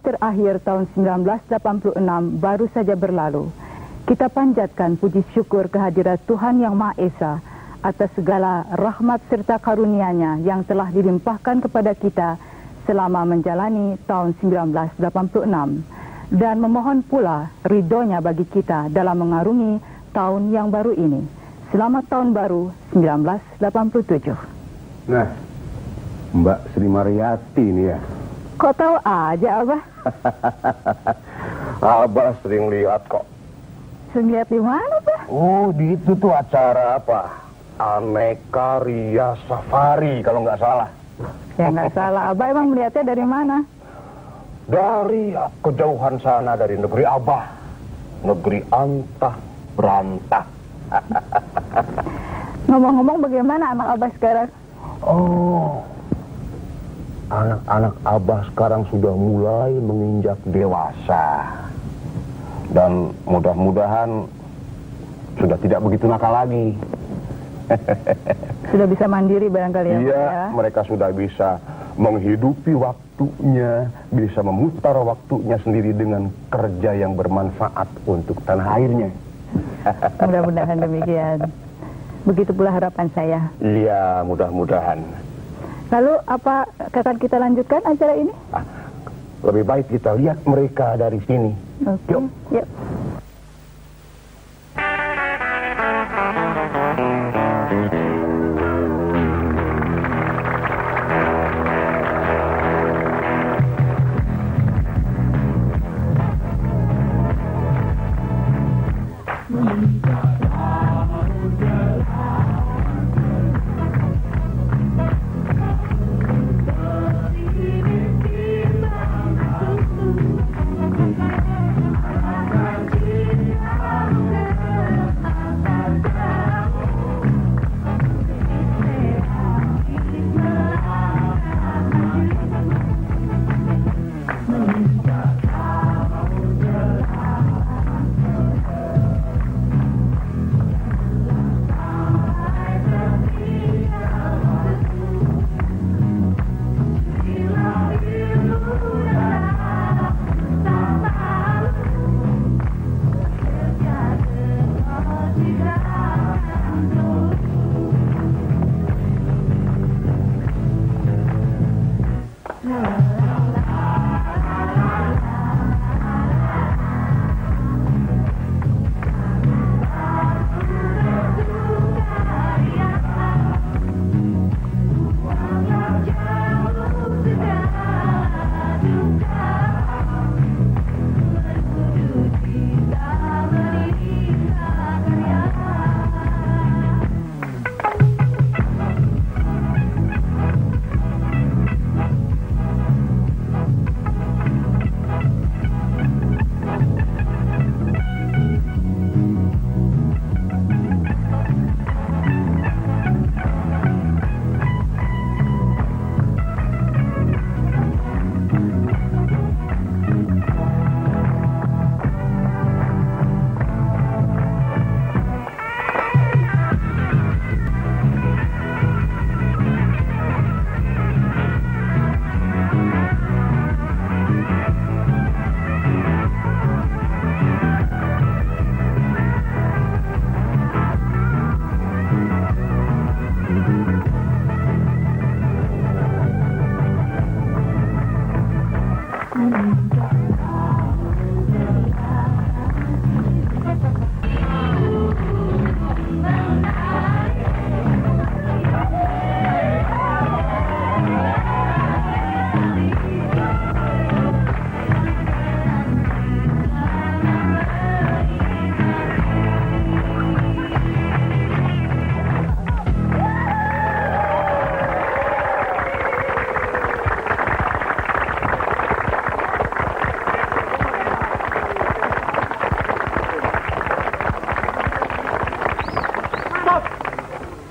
terakhir tahun 1986 baru saja berlalu. Kita panjatkan puji syukur kehadirat Tuhan Yang Maha Esa atas segala rahmat serta karunia-Nya yang telah dilimpahkan kepada kita selama menjalani tahun 1986 dan memohon pula ridho-Nya bagi kita dalam mengarungi tahun yang baru ini. Selamat tahun baru 1987. Nah, Mbak Sri Mariati ini ya. Kok tahu aja, Abah? Abah sering lihat kok. Sering lihat di mana, Pak? Oh, di itu tuh acara apa? Aneka Ria Safari kalau nggak salah. Ya nggak salah. Abah emang melihatnya dari mana? Dari kejauhan sana, dari negeri Abah. Negeri antah berantah. Ngomong-ngomong bagaimana anak Abah sekarang? Oh, anak-anak Abah sekarang sudah mulai menginjak dewasa. Dan mudah-mudahan sudah tidak begitu nakal lagi. Sudah bisa mandiri barangkali ya, Iya, Pak, ya? mereka sudah bisa menghidupi waktunya, bisa memutar waktunya sendiri dengan kerja yang bermanfaat untuk tanah airnya. Mudah-mudahan demikian. Begitu pula harapan saya. Iya, mudah-mudahan. Lalu apa akan kita lanjutkan acara ini? Lebih baik kita lihat mereka dari sini. Oke, Yuk. yuk.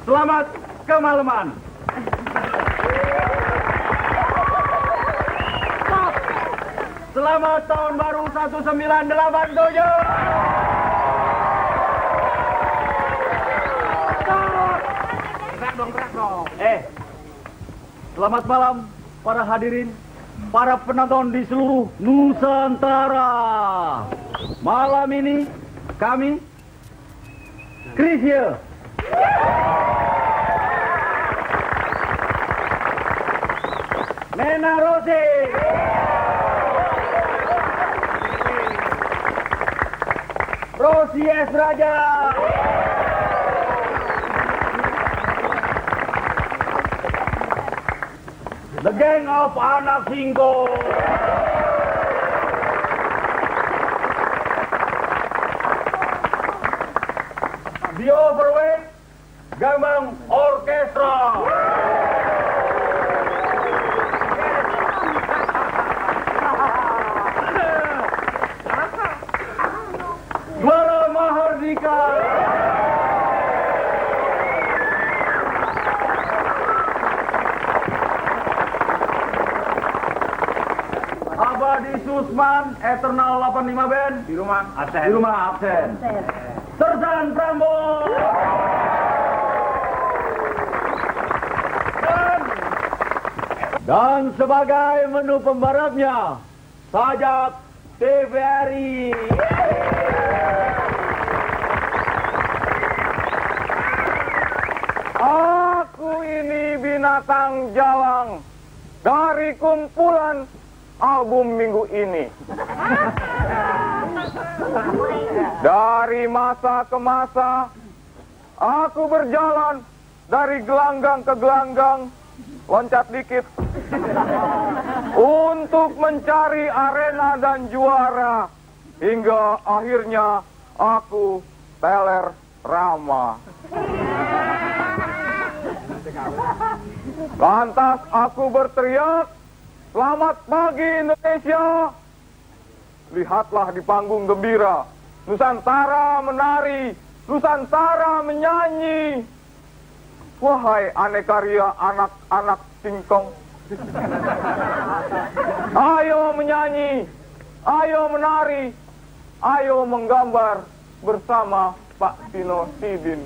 Selamat kemalaman. Selamat tahun baru 1987. Teriak dong. Selamat malam para hadirin para penonton di seluruh Nusantara. Malam ini kami Chrisye, Nena Rose, Rosi S. Raja, The Gang of Anak Singko, The Overweight Gambang Orkestra, Suara Mahardika, Abadi Susman, Eternal 85 Band, di rumah absen. Sersan Prambors. Dan sebagai menu pembarapnya, Sajak TVRI. Aku ini binatang jalang dari kumpulan album minggu ini. Dari masa ke masa, aku berjalan dari gelanggang ke gelanggang, loncat dikit, untuk mencari arena dan juara, hingga akhirnya aku teler Rama. Lantas aku berteriak, "Selamat pagi Indonesia!" Lihatlah di panggung gembira, Nusantara menari, Nusantara menyanyi. Wahai aneka ria anak-anak singkong, ayo menyanyi, ayo menari, ayo menggambar bersama Pak Tino Sidin.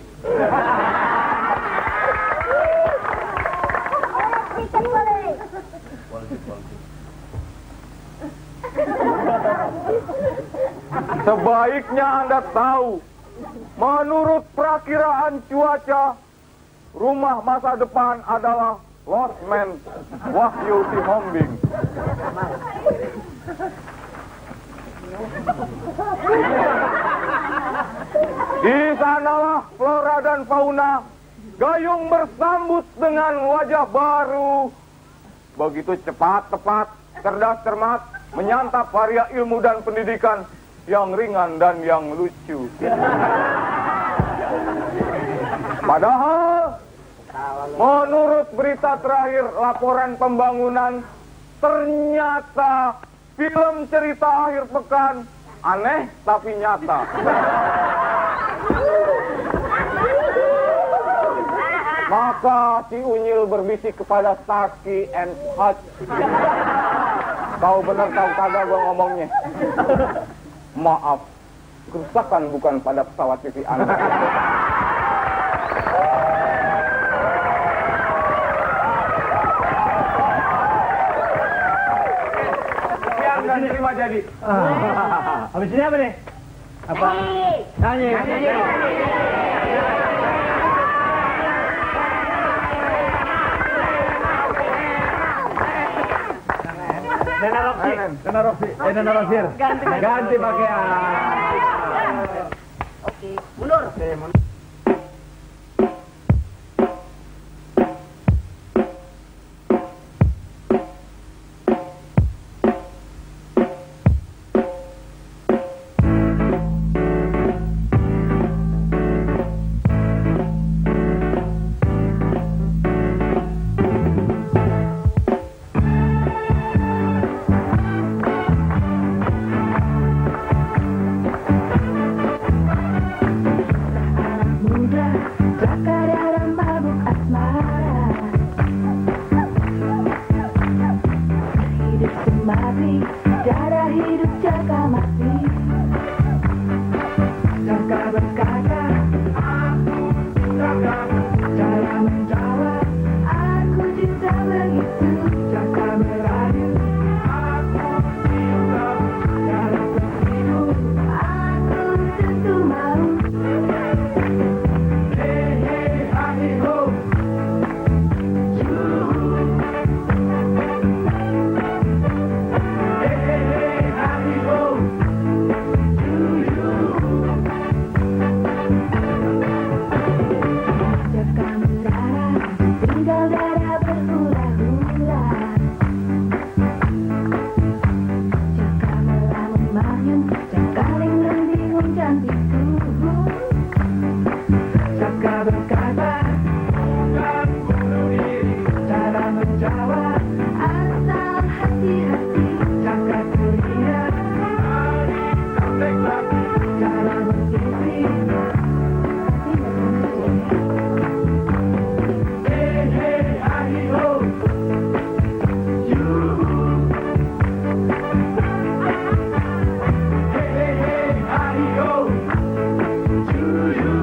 Sebaiknya Anda tahu, menurut perakiraan cuaca, rumah masa depan adalah Losmen Wahyu Sihombing. Di sanalah flora dan fauna gayung bersambut dengan wajah baru. Begitu cepat, tepat, cerdas, cermat, menyantap varia ilmu dan pendidikan yang ringan dan yang lucu. Padahal, menurut berita terakhir laporan pembangunan, ternyata film cerita akhir pekan aneh tapi nyata. Maka si Unyil berbisik kepada Starsky and Hutch, "Kau bener tahu kagak gua ngomongnya? Maaf, kerusakan bukan pada pesawat TV Anda." Siap dan terima jadi. Habis ini apa nih? Apa? Nyanyi. Nena Rosi. Ganti pakaian. Oke, mundur. Cara hidup jaga mati, jaga berkata, aku jaga. Cara menjawab, aku cinta begitu. Jaga beradu, Cengkaring rendingun cantikku. Saka berkata, bukan bunuh diri. Cara menjawab, asal hati-hati. Saka terlihat, hari kontek lagi. Cara mengisi, hey hey hai ho, you. Hey hey hey hai ho, to you.